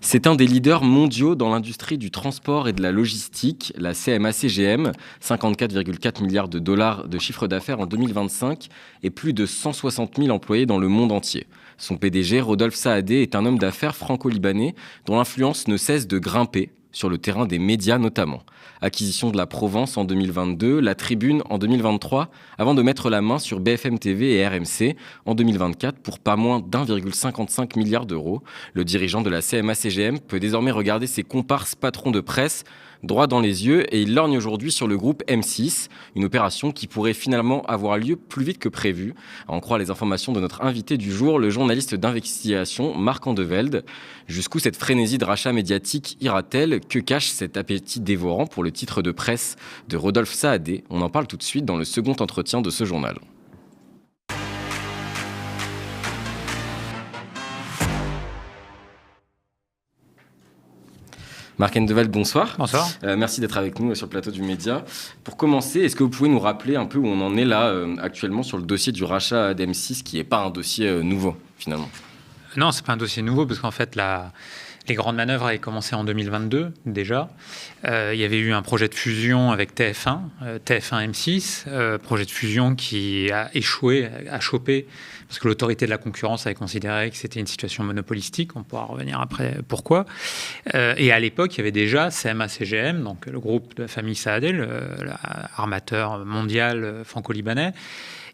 C'est un des leaders mondiaux dans l'industrie du transport et de la logistique, la CMA-CGM, 54,4 milliards de dollars de chiffre d'affaires en 2025 et plus de 160 000 employés dans le monde entier. Son PDG, Rodolphe Saadé, est un homme d'affaires franco-libanais dont l'influence ne cesse de grimper, sur le terrain des médias notamment. Acquisition de la Provence en 2022, la Tribune en 2023, avant de mettre la main sur BFM TV et RMC en 2024 pour pas moins d'1,55 milliard d'euros. Le dirigeant de la CMA-CGM peut désormais regarder ses comparses patrons de presse droit dans les yeux et il lorgne aujourd'hui sur le groupe M6, une opération qui pourrait finalement avoir lieu plus vite que prévu. À en croire les informations de notre invité du jour, le journaliste d'investigation Marc Andevelde. Jusqu'où cette frénésie de rachat médiatique ira-t-elle? Que cache cet appétit dévorant pour le titre de presse de Rodolphe Saadé? On en parle tout de suite dans le second entretien de ce journal. Marc Andevelde, bonsoir. Bonsoir. Merci d'être avec nous sur le plateau du Média. Pour commencer, est-ce que vous pouvez nous rappeler un peu où on en est là actuellement sur le dossier du rachat d'M6, qui n'est pas un dossier nouveau finalement? Non, c'est pas un dossier nouveau parce qu'en fait, les grandes manœuvres avaient commencé en 2022 déjà. Il y avait eu un projet de fusion avec TF1, TF1 M6, projet de fusion qui a échoué, a chopé, parce que l'autorité de la concurrence avait considéré que c'était une situation monopolistique. On pourra revenir après pourquoi. Et à l'époque, il y avait déjà CMA-CGM, donc le groupe de la famille Saadé, l'armateur mondial franco-libanais.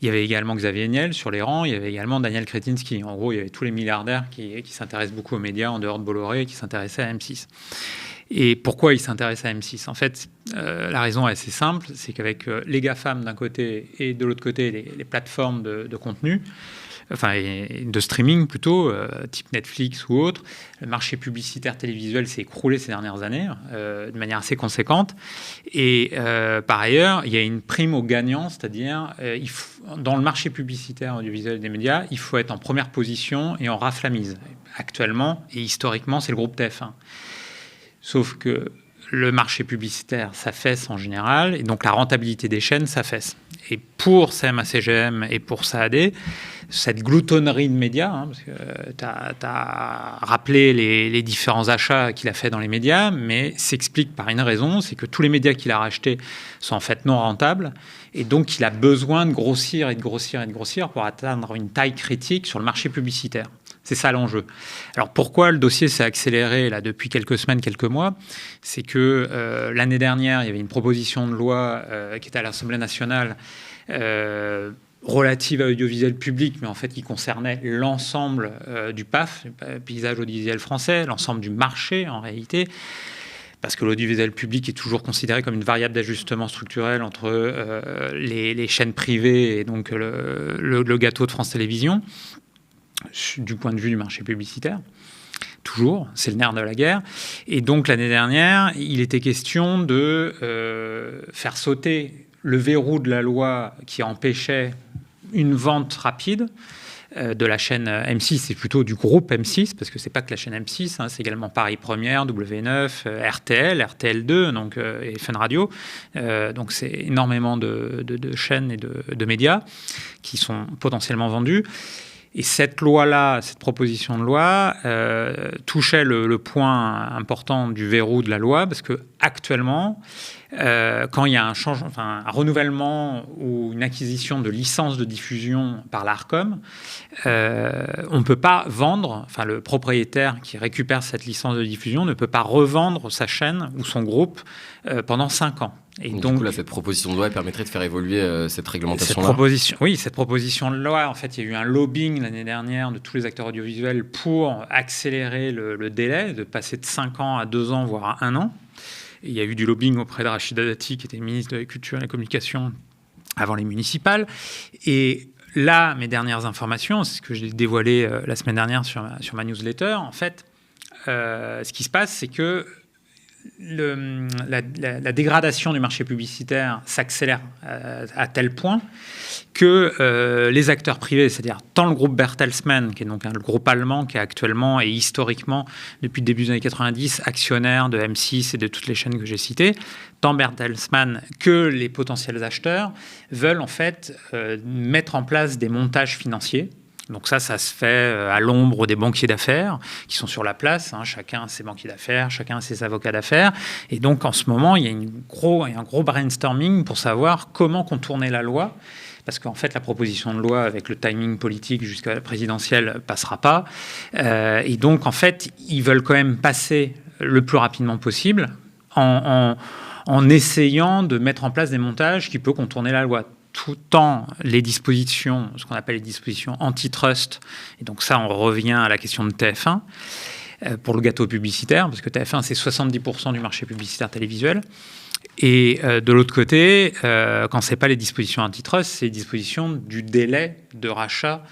Il y avait également Xavier Niel sur les rangs, il y avait également Daniel Kretinsky. En gros, il y avait tous les milliardaires qui s'intéressent beaucoup aux médias en dehors de Bolloré et qui s'intéressaient à M6. Et pourquoi ils s'intéressent à M6? En fait, la raison est assez simple, c'est qu'avec les GAFAM d'un côté et de l'autre côté les plateformes de contenu, enfin de streaming plutôt, type Netflix ou autre, le marché publicitaire télévisuel s'est écroulé ces dernières années de manière assez conséquente. Et par ailleurs, il y a une prime aux gagnants, c'est-à-dire dans le marché publicitaire audiovisuel des médias, il faut être en première position et on rafle la mise. Actuellement et historiquement, c'est le groupe TF1. Sauf que le marché publicitaire s'affaisse en général, et donc la rentabilité des chaînes s'affaisse. Et pour CMA-CGM et pour Saadé, cette gloutonnerie de médias, parce que tu as rappelé les différents achats qu'il a fait dans les médias, mais s'explique par une raison, c'est que tous les médias qu'il a rachetés sont en fait non rentables, et donc il a besoin de grossir et de grossir et de grossir pour atteindre une taille critique sur le marché publicitaire. C'est ça l'enjeu. Alors pourquoi le dossier s'est accéléré là, depuis quelques semaines, quelques mois? C'est que l'année dernière, il y avait une proposition de loi qui était à l'Assemblée nationale relative à l'audiovisuel public, mais en fait qui concernait l'ensemble du PAF, le paysage audiovisuel français, l'ensemble du marché en réalité, parce que l'audiovisuel public est toujours considéré comme une variable d'ajustement structurel entre les chaînes privées et donc le gâteau de France Télévisions, du point de vue du marché publicitaire. Toujours, c'est le nerf de la guerre. Et donc l'année dernière, il était question de faire sauter le verrou de la loi qui empêchait une vente rapide de la chaîne M6, et plutôt du groupe M6, parce que c'est pas que la chaîne M6, c'est également Paris Première, W9, RTL, RTL2, donc, et Fun Radio. Donc c'est énormément de chaînes et de médias qui sont potentiellement vendus. Et cette loi-là, cette proposition de loi, touchait le point important du verrou de la loi, parce que actuellement, quand il y a un renouvellement ou une acquisition de licence de diffusion par l'Arcom, on ne peut pas vendre, enfin le propriétaire qui récupère cette licence de diffusion ne peut pas revendre sa chaîne ou son groupe pendant 5 ans. Et donc, du coup, là, cette proposition de loi permettrait de faire évoluer cette réglementation-là. Cette proposition de loi, en fait, il y a eu un lobbying l'année dernière de tous les acteurs audiovisuels pour accélérer le délai, de passer de 5 ans à 2 ans, voire à 1 an. Et il y a eu du lobbying auprès de Rachida Dati, qui était ministre de la Culture et de la Communication avant les municipales. Et là, mes dernières informations, c'est ce que j'ai dévoilé la semaine dernière sur ma newsletter, en fait, ce qui se passe, c'est que la dégradation du marché publicitaire s'accélère à tel point que les acteurs privés, c'est-à-dire tant le groupe Bertelsmann, qui est donc le groupe allemand qui est actuellement et historiquement, depuis le début des années 90, actionnaire de M6 et de toutes les chaînes que j'ai citées, tant Bertelsmann que les potentiels acheteurs veulent en fait mettre en place des montages financiers Donc ça se fait à l'ombre des banquiers d'affaires qui sont sur la place. Chacun a ses banquiers d'affaires, chacun a ses avocats d'affaires. Et donc, en ce moment, il y a un gros brainstorming pour savoir comment contourner la loi. Parce qu'en fait, la proposition de loi avec le timing politique jusqu'à la présidentielle passera pas. Et donc, en fait, ils veulent quand même passer le plus rapidement possible en essayant de mettre en place des montages qui peuvent contourner la loi. Tout en les dispositions, ce qu'on appelle les dispositions antitrust, et donc ça, on revient à la question de TF1, pour le gâteau publicitaire, parce que TF1, c'est 70% du marché publicitaire télévisuel. Et de l'autre côté, quand ce n'est pas les dispositions antitrust, c'est les dispositions du délai de rachat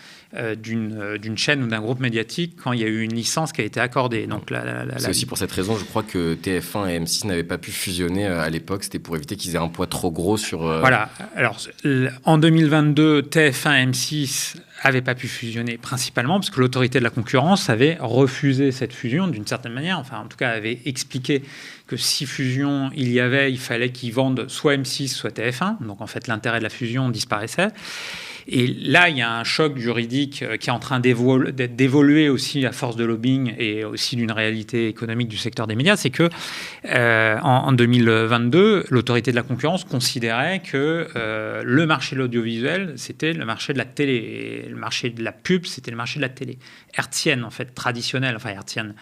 d'une chaîne ou d'un groupe médiatique quand il y a eu une licence qui a été accordée. Donc c'est aussi pour cette raison, je crois que TF1 et M6 n'avaient pas pu fusionner à l'époque. C'était pour éviter qu'ils aient un poids trop gros sur... Voilà. Alors, en 2022, TF1 et M6 n'avaient pas pu fusionner principalement parce que l'autorité de la concurrence avait refusé cette fusion d'une certaine manière. Enfin, en tout cas, avait expliqué que si fusion il fallait qu'ils vendent soit M6, soit TF1. Donc, en fait, l'intérêt de la fusion disparaissait. Et là, il y a un choc juridique qui est en train d'évoluer aussi à force de lobbying et aussi d'une réalité économique du secteur des médias. C'est que en 2022, l'autorité de la concurrence considérait que le marché de l'audiovisuel, c'était le marché de la télé. Et le marché de la pub, c'était le marché de la télé. Hertzienne, en fait, traditionnelle, enfin hertzienne,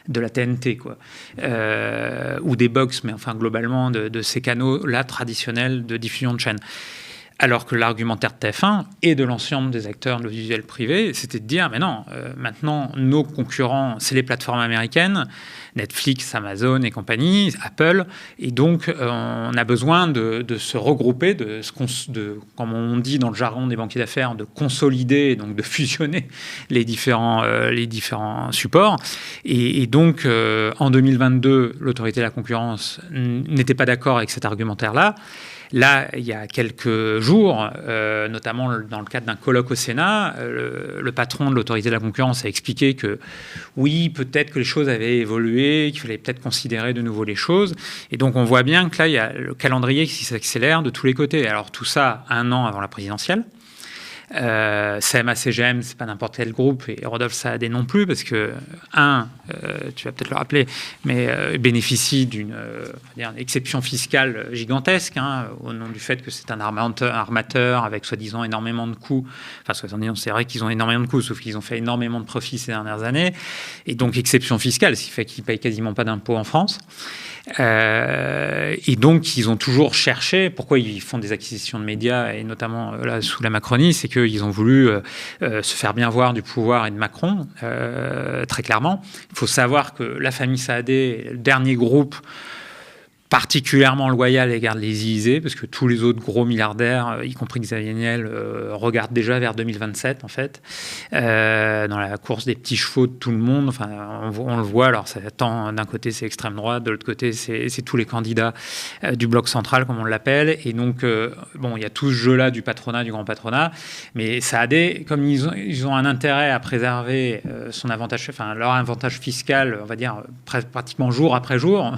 de la TNT, quoi. Ou des box, mais enfin globalement de ces canaux-là traditionnels de diffusion de chaînes. Alors que l'argumentaire de TF1 et de l'ensemble des acteurs de l'audiovisuel privé, c'était de dire, mais non, maintenant, nos concurrents, c'est les plateformes américaines, Netflix, Amazon et compagnie, Apple, et donc on a besoin de se regrouper, comme on dit dans le jargon des banquiers d'affaires, de consolider, donc de fusionner les différents supports. Et donc, en 2022, l'autorité de la concurrence n'était pas d'accord avec cet argumentaire-là. Là, il y a quelques jours, notamment dans le cadre d'un colloque au Sénat, le patron de l'autorité de la concurrence a expliqué que oui, peut-être que les choses avaient évolué, qu'il fallait peut-être considérer de nouveau les choses. Et donc, on voit bien que là, il y a le calendrier qui s'accélère de tous les côtés. Alors, tout ça, 1 an avant la présidentielle. CMA-CGM, c'est pas n'importe quel groupe, et Rodolphe Saadé non plus, parce que, tu vas peut-être le rappeler, mais bénéficie d'une exception fiscale gigantesque, au nom du fait que c'est un armateur avec soi-disant énormément de coûts. Enfin, soi-disant, c'est vrai qu'ils ont énormément de coûts, sauf qu'ils ont fait énormément de profits ces dernières années. Et donc, exception fiscale, ce qui fait qu'ils ne payent quasiment pas d'impôts en France. Et donc, ils ont toujours cherché, pourquoi ils font des acquisitions de médias, et notamment là, sous la Macronie, c'est qu'ils ont voulu se faire bien voir du pouvoir et de Macron, très clairement. Il faut savoir que la famille Saadé, le dernier groupe particulièrement loyal à l'égard de l'Élysée, parce que tous les autres gros milliardaires, y compris Xavier Niel, regardent déjà vers 2027, en fait, dans la course des petits chevaux de tout le monde. Enfin, on le voit, alors ça attend, d'un côté c'est l'extrême droite, de l'autre côté c'est tous les candidats du bloc central, comme on l'appelle, et donc, bon, il y a tout ce jeu-là du patronat, du grand patronat, mais Saadé, comme ils ont un intérêt à préserver leur avantage fiscal, on va dire, pratiquement jour après jour,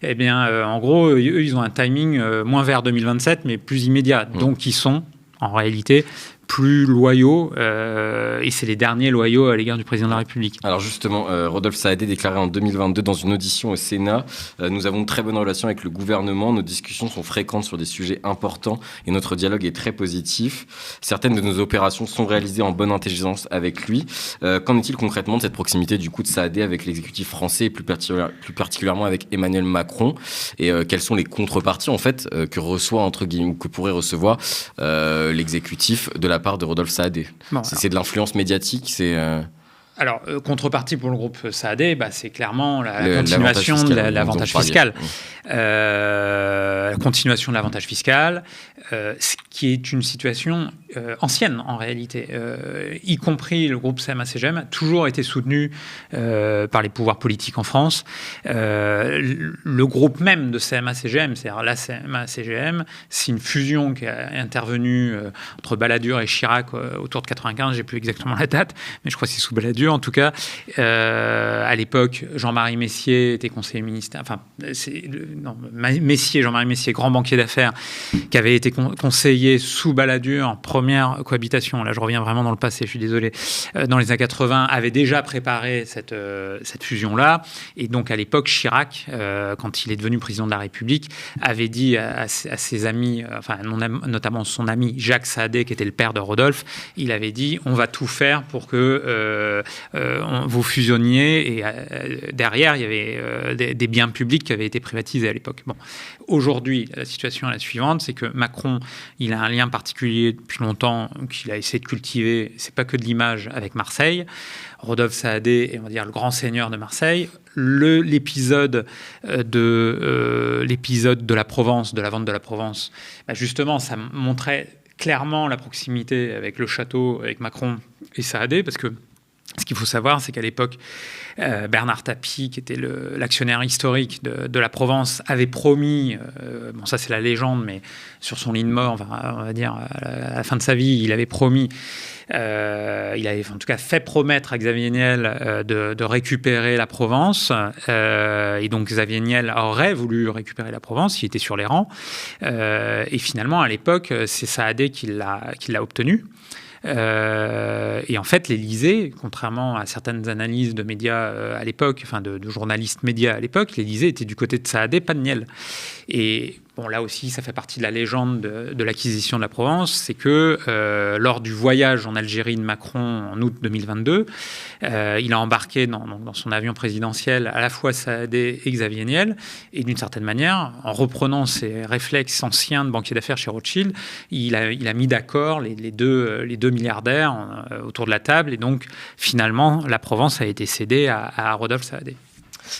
eh bien, en gros, eux, ils ont un timing moins vers 2027, mais plus immédiat. Donc, ils sont, en réalité, plus loyaux, et c'est les derniers loyaux à l'égard du président de la République. Alors justement, Rodolphe Saadé déclarait en 2022 dans une audition au Sénat « Nous avons de très bonnes relations avec le gouvernement, nos discussions sont fréquentes sur des sujets importants et notre dialogue est très positif. Certaines de nos opérations sont réalisées en bonne intelligence avec lui. » Qu'en est-il concrètement de cette proximité du coup de Saadé avec l'exécutif français et plus particulièrement avec Emmanuel Macron, et quelles sont les contreparties en fait que reçoit, entre guillemets, ou que pourrait recevoir l'exécutif de la part de Rodolphe Saadé? C'est de l'influence médiatique, c'est... Alors, contrepartie pour le groupe Saadé, c'est clairement la continuation de l'avantage fiscal. La continuation de l'avantage fiscal, ce qui est une situation ancienne en réalité, y compris le groupe CMA-CGM a toujours été soutenu par les pouvoirs politiques en France. Le groupe même de CMA-CGM, c'est-à-dire la CMA-CGM, c'est une fusion qui est intervenue entre Balladur et Chirac autour de 95, j'ai plus exactement la date, mais je crois que c'est sous Balladur en tout cas. À l'époque, Jean-Marie Messier était conseiller ministériel, enfin, Jean-Marie Messier, grand banquier d'affaires, qui avait été conseiller sous Balladur, première cohabitation, là je reviens vraiment dans le passé, je suis désolé, dans les années 80, avait déjà préparé cette fusion-là. Et donc à l'époque, Chirac, quand il est devenu président de la République, avait dit à ses amis, notamment son ami Jacques Saadé, qui était le père de Rodolphe, il avait dit on va tout faire pour que vous fusionniez. Et derrière, il y avait des biens publics qui avaient été privatisés à l'époque. Bon. Aujourd'hui, la situation est la suivante, c'est que Macron, il a un lien particulier depuis longtemps qu'il a essayé de cultiver. C'est pas que de l'image avec Marseille. Rodolphe Saadé est, on va dire, le grand seigneur de Marseille. L'épisode de la Provence, de la vente de la Provence, justement, ça montrait clairement la proximité avec le château, avec Macron et Saadé, parce que ce qu'il faut savoir, c'est qu'à l'époque, Bernard Tapie, qui était l'actionnaire historique de la Provence, avait promis, ça c'est la légende, mais sur son lit de mort, on va dire, à la fin de sa vie, il avait promis, il avait en tout cas fait promettre à Xavier Niel de récupérer la Provence. Et donc Xavier Niel aurait voulu récupérer la Provence, il était sur les rangs. Et finalement, à l'époque, c'est Saadé qui l'a obtenu. Et en fait, l'Élysée, contrairement à certaines analyses de médias à l'époque, de journalistes médias à l'époque, l'Élysée était du côté de Saadé, pas de Niel. Et bon, là aussi, ça fait partie de la légende de l'acquisition de la Provence, c'est que lors du voyage en Algérie de Macron en août 2022, il a embarqué dans son avion présidentiel à la fois Saadé et Xavier Niel, et d'une certaine manière, en reprenant ses réflexes anciens de banquier d'affaires chez Rothschild, il a mis d'accord les deux milliardaires autour de la table, et donc finalement, la Provence a été cédée à Rodolphe Saadé.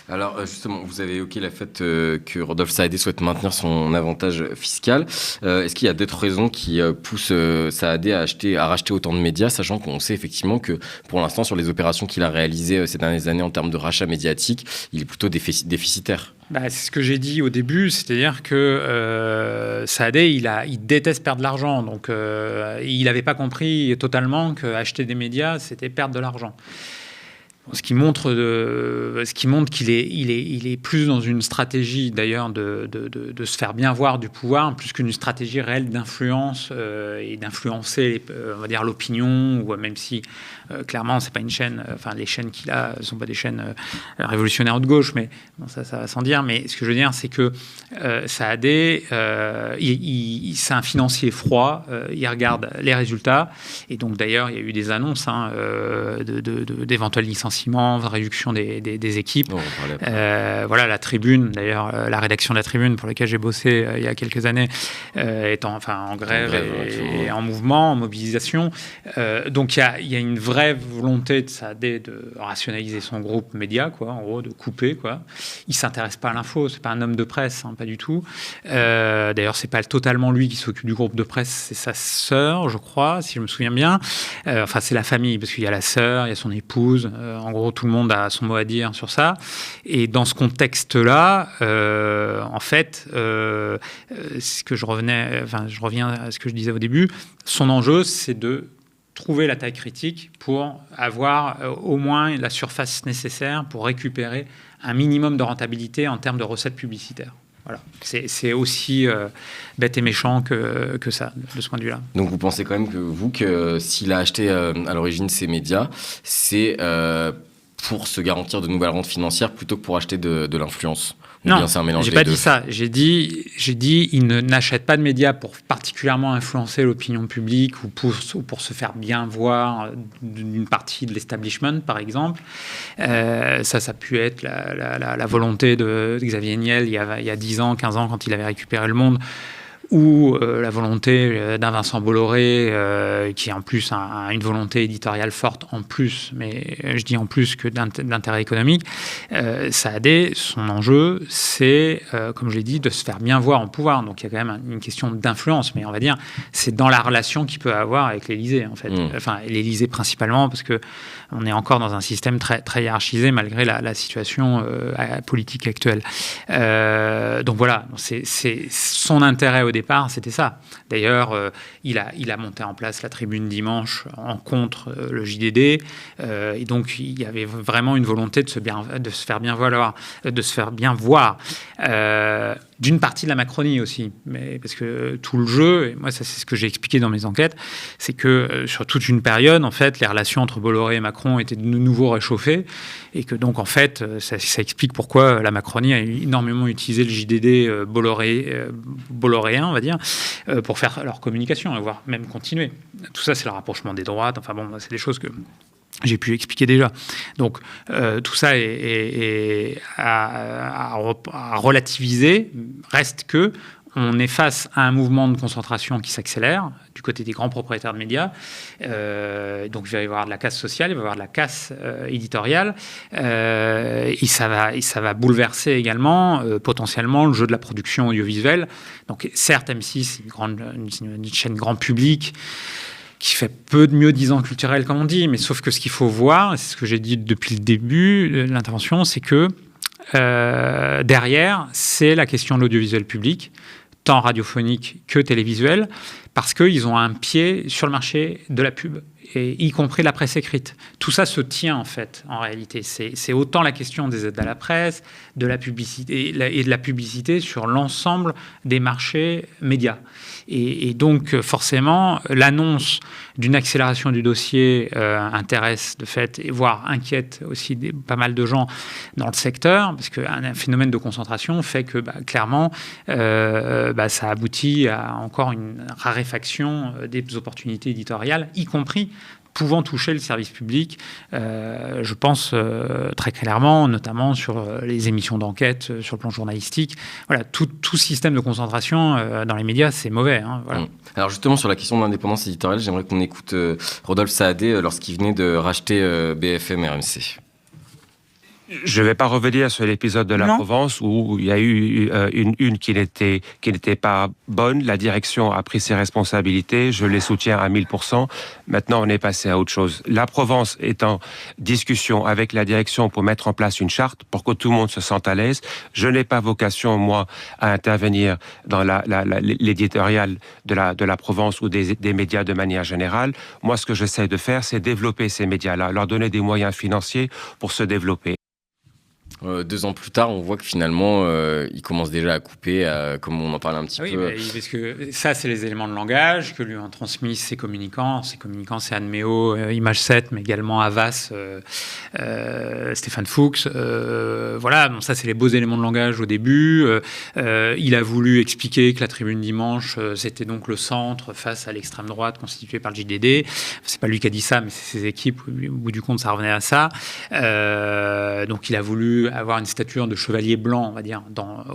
Alors justement, vous avez évoqué le fait que Rodolphe Saadé souhaite maintenir son avantage fiscal. Est-ce qu'il y a d'autres raisons qui poussent Saadé à racheter autant de médias, sachant qu'on sait effectivement que pour l'instant, sur les opérations qu'il a réalisées ces dernières années en termes de rachat médiatique, il est plutôt déficitaire? C'est ce que j'ai dit au début, c'est-à-dire que Saadé, il déteste perdre de l'argent. Donc il n'avait pas compris totalement qu'acheter des médias, c'était perdre de l'argent. Ce qui montre qu'il est plus dans une stratégie d'ailleurs de se faire bien voir du pouvoir, plus qu'une stratégie réelle d'influence et d'influencer, on va dire, l'opinion, ou même si clairement c'est pas une chaîne, les chaînes qu'il a sont pas des chaînes révolutionnaires de gauche, mais bon, ça va sans dire. Mais ce que je veux dire, c'est que Saadé, c'est un financier froid, il regarde les résultats, et donc d'ailleurs il y a eu des annonces d'éventuels licenciements, réduction des équipes. Voilà, la Tribune, d'ailleurs, la rédaction de la Tribune pour laquelle j'ai bossé il y a quelques années, est en grève et en mouvement, en mobilisation. Donc il y a une vraie volonté de Saadé de rationaliser son groupe média, quoi, en gros, de couper, quoi. Il s'intéresse pas à l'info, c'est pas un homme de presse, pas du tout. D'ailleurs, c'est pas totalement lui qui s'occupe du groupe de presse, c'est sa sœur, je crois, si je me souviens bien. C'est la famille, parce qu'il y a la sœur, il y a son épouse. En gros, tout le monde a son mot à dire sur ça. Et dans ce contexte-là, en fait, je reviens à ce que je disais au début, son enjeu, c'est de trouver la taille critique pour avoir au moins la surface nécessaire pour récupérer un minimum de rentabilité en termes de recettes publicitaires. Voilà. C'est aussi bête et méchant que ça, de ce point de vue-là. Donc vous pensez quand même que s'il a acheté à l'origine ces médias, c'est pour se garantir de nouvelles rentes financières plutôt que pour acheter de l'influence? Non, j'ai pas dit ça. J'ai dit il n'achète pas de médias pour particulièrement influencer l'opinion publique ou pour se faire bien voir d'une partie de l'establishment, par exemple. Ça a pu être la volonté de Xavier Niel il y a 10 ans, 15 ans, quand il avait récupéré Le Monde, ou la volonté d'un Vincent Bolloré qui en plus a une volonté éditoriale forte en plus, mais je dis en plus que d'intérêt économique. Saadé, son enjeu, c'est, comme je l'ai dit, de se faire bien voir en pouvoir. Donc il y a quand même une question d'influence, mais on va dire, c'est dans la relation qu'il peut avoir avec l'Élysée, en fait. L'Élysée principalement, parce que on est encore dans un système très, très hiérarchisé malgré la situation politique actuelle. Donc voilà, c'est son intérêt au départ. départ, c'était ça. D'ailleurs, il a monté en place la tribune dimanche en contre le JDD. Et donc, il y avait vraiment une volonté de se faire bien voir. D'une partie de la Macronie aussi. Parce que tout le jeu, et moi, ça, c'est ce que j'ai expliqué dans mes enquêtes, c'est que sur toute une période, en fait, les relations entre Bolloré et Macron étaient de nouveau réchauffées. Et que donc, en fait, ça explique pourquoi la Macronie a énormément utilisé le JDD bolloréen, on va dire, pour faire leur communication et voire même continuer. Tout ça, c'est le rapprochement des droites. Enfin bon, c'est des choses que j'ai pu expliquer déjà. Donc, tout ça est à relativiser. Reste que on est face à un mouvement de concentration qui s'accélère du côté des grands propriétaires de médias. Donc, il va y avoir de la casse sociale, il va y avoir de la casse éditoriale. Et ça va bouleverser également, potentiellement, le jeu de la production audiovisuelle. Donc, certes, M6, une chaîne grand public qui fait peu de mieux-disant culturel, comme on dit, mais sauf que ce qu'il faut voir, et c'est ce que j'ai dit depuis le début de l'intervention, c'est que derrière, c'est la question de l'audiovisuel public, tant radiophonique que télévisuel, parce qu'ils ont un pied sur le marché de la pub, et y compris la presse écrite. Tout ça se tient, en fait, en réalité. C'est autant la question des aides à la presse, de la publicité, et de la publicité sur l'ensemble des marchés médias. Et donc, forcément, l'annonce d'une accélération du dossier intéresse de fait, et voire inquiète aussi pas mal de gens dans le secteur, parce qu'un phénomène de concentration fait que, clairement, ça aboutit à encore une raréfaction des opportunités éditoriales, y compris pouvant toucher le service public, je pense très clairement, notamment sur les émissions d'enquête, sur le plan journalistique. Voilà, tout système de concentration dans les médias, c'est mauvais. Voilà. Alors justement, sur la question de l'indépendance éditoriale, j'aimerais qu'on écoute Rodolphe Saadé lorsqu'il venait de racheter BFM RMC. Je ne vais pas revenir sur l'épisode de la Provence où il y a eu une qui n'était pas bonne. La direction a pris ses responsabilités. Je les soutiens à 1000%. Maintenant, on est passé à autre chose. La Provence est en discussion avec la direction pour mettre en place une charte pour que tout le monde se sente à l'aise. Je n'ai pas vocation, moi, à intervenir dans l'éditorial de la Provence ou des médias de manière générale. Moi, ce que j'essaie de faire, c'est développer ces médias-là, leur donner des moyens financiers pour se développer. 2 ans plus tard, on voit que finalement, il commence déjà à couper, comme on en parlait un petit peu. Oui, parce que ça, c'est les éléments de langage que lui ont transmis ses communicants. Ses communicants, c'est Anne Méo, Image 7, mais également Havas, Stéphane Fuchs. Voilà, bon, ça, c'est les beaux éléments de langage au début. Il a voulu expliquer que la tribune dimanche, c'était donc le centre face à l'extrême droite constituée par le JDD. C'est pas lui qui a dit ça, mais c'est ses équipes. Au bout du compte, ça revenait à ça. Donc, il a voulu avoir une stature de chevalier blanc, on va dire,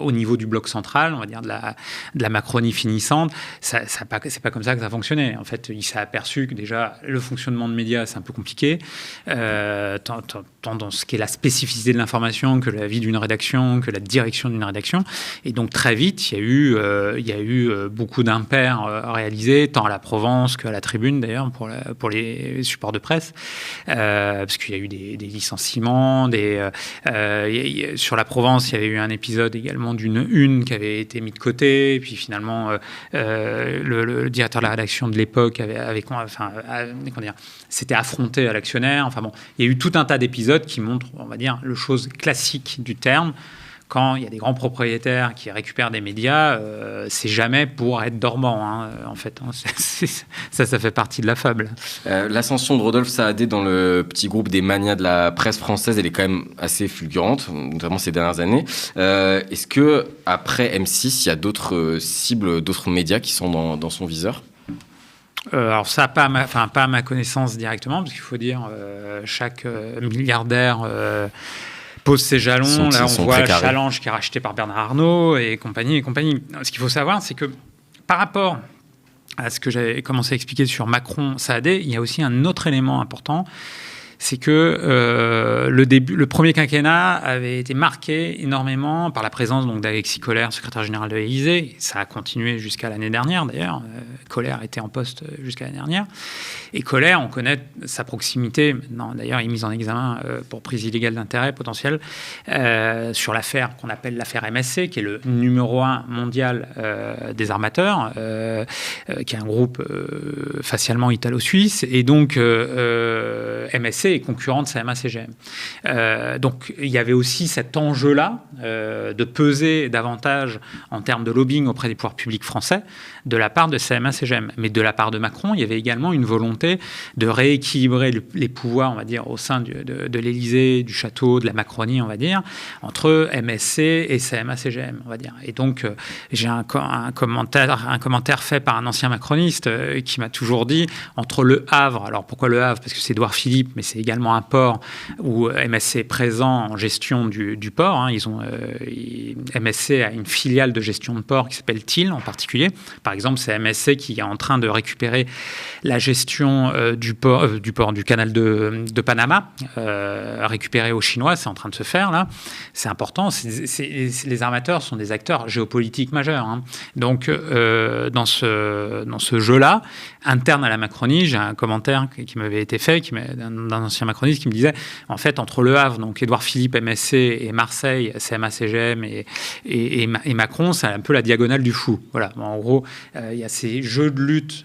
au niveau du bloc central, on va dire de la Macronie finissante. C'est pas comme ça que ça fonctionnait. En fait, il s'est aperçu que déjà le fonctionnement de médias, c'est un peu compliqué, tant dans ce qui est la spécificité de l'information que la vie d'une rédaction, que la direction d'une rédaction. Et donc très vite, il y a eu beaucoup d'impairs réalisés, tant à la Provence qu'à la Tribune d'ailleurs pour les supports de presse, parce qu'il y a eu des licenciements, sur la Provence, il y avait eu un épisode également d'une une qui avait été mis de côté, et puis finalement le directeur de la rédaction de l'époque s'était affronté à l'actionnaire. Enfin bon, il y a eu tout un tas d'épisodes qui montrent, on va dire, le chose classique du terme. Quand il y a des grands propriétaires qui récupèrent des médias, c'est jamais pour être dormant, en fait. Ça fait partie de la fable. L'ascension de Rodolphe Saadé dans le petit groupe des manias de la presse française, elle est quand même assez fulgurante, notamment ces dernières années. Est-ce que après M6, il y a d'autres cibles, d'autres médias qui sont dans son viseur ? Alors ça, pas à ma connaissance directement, parce qu'il faut dire chaque milliardaire pose ses jalons. Là, on voit Challenge qui est racheté par Bernard Arnault et compagnie. Ce qu'il faut savoir, c'est que par rapport à ce que j'avais commencé à expliquer sur Macron-Saadé, il y a aussi un autre élément important, c'est que le premier quinquennat avait été marqué énormément par la présence donc d'Alexis Kohler, secrétaire général de l'Élysée. Ça a continué jusqu'à l'année dernière d'ailleurs. Kohler était en poste jusqu'à l'année dernière. Et Kohler, on connaît sa proximité. Maintenant, d'ailleurs, il est mis en examen pour prise illégale d'intérêt potentiel sur l'affaire qu'on appelle l'affaire MSC, qui est le numéro 1 mondial des armateurs, qui est un groupe facialement italo-suisse. Et donc, MSC est concurrent de CMA-CGM. Donc, il y avait aussi cet enjeu-là de peser davantage en termes de lobbying auprès des pouvoirs publics français de la part de CMA-CGM. Mais de la part de Macron, il y avait également une volonté de rééquilibrer les pouvoirs, on va dire, au sein de l'Élysée, du château, de la Macronie, on va dire, entre MSC et CMA-CGM, on va dire. Et donc, j'ai un commentaire fait par un ancien macroniste qui m'a toujours dit, entre Le Havre, alors pourquoi Le Havre? Parce que c'est Édouard Philippe, mais c'est également un port où MSC est présent en gestion du port. Hein. MSC a une filiale de gestion de port qui s'appelle TIL en particulier. Par exemple, c'est MSC qui est en train de récupérer la gestion du canal de Panama, récupéré aux Chinois. C'est en train de se faire là. C'est important. Les armateurs sont des acteurs géopolitiques majeurs. Hein. Donc, dans ce jeu-là, interne à la Macronie, j'ai un commentaire qui m'avait été fait d'un ancien macroniste qui me disait, en fait, entre Le Havre, donc Édouard Philippe, MSC, et Marseille, CMA-CGM et Macron, c'est un peu la diagonale du fou. Voilà. En gros, il y a ces jeux de lutte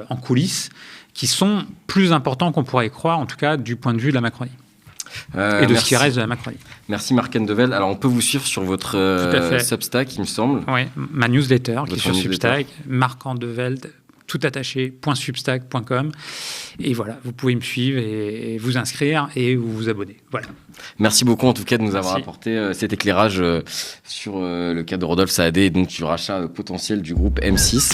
en coulisses qui sont plus importants qu'on pourrait y croire, en tout cas du point de vue de la Macronie. Et de ce qui reste de la Macronie. Merci Marc Andevelde. Alors on peut vous suivre sur votre Substack, il me semble. Oui, ma newsletter qui est sur Substack, Marc Andevelde, tout attaché, .substack.com. Et voilà, vous pouvez me suivre et vous inscrire et vous abonner. Voilà. Merci beaucoup en tout cas de nous avoir apporté cet éclairage sur le cas de Rodolphe Saadé et donc du rachat potentiel du groupe M6.